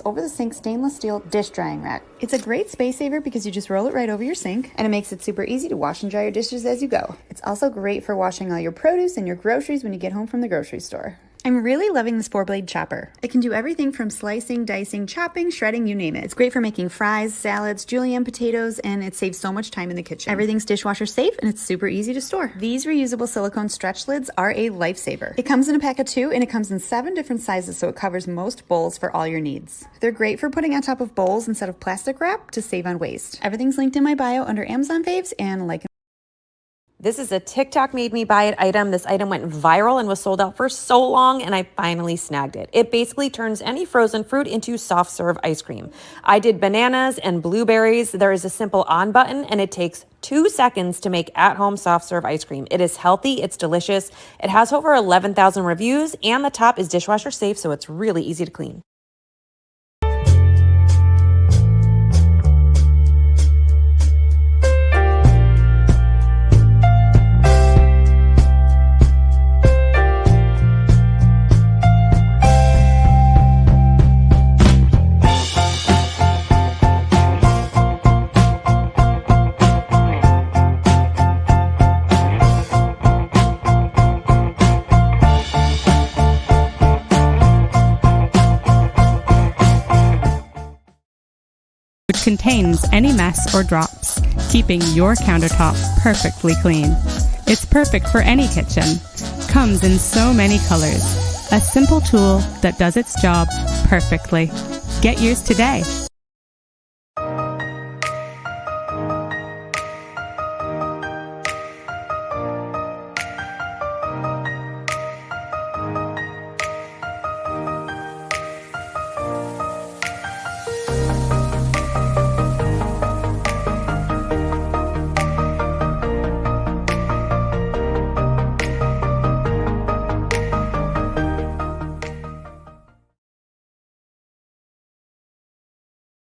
over the sink stainless steel dish drying rack. It's a great space saver because you just roll it right over your sink, and it makes it super easy to wash and dry your dishes as you go. It's also great for washing all your produce and your groceries when you get home from the grocery store. I'm really loving this 4-blade chopper. It can do everything from slicing, dicing, chopping, shredding, you name it. It's great for making fries, salads, julienne potatoes, and it saves so much time in the kitchen. Everything's dishwasher safe, and it's super easy to store. These reusable silicone stretch lids are a lifesaver. It comes in a pack of 2, and it comes in 7 different sizes, so it covers most bowls for all your needs. They're great for putting on top of bowls instead of plastic wrap to save on waste. Everything's linked in my bio under Amazon faves and like. This is a TikTok made me buy it item. This item went viral and was sold out for so long, and I finally snagged it. It basically turns any frozen fruit into soft serve ice cream. I did bananas and blueberries. There is a simple on button, and it takes 2 seconds to make at-home soft serve ice cream. It is healthy, it's delicious. It has over 11,000 reviews, and the top is dishwasher safe, so it's really easy to clean. Contains any mess or drops, keeping your countertop perfectly clean. It's perfect for any kitchen. Comes in so many colors. A simple tool that does its job perfectly. Get yours today.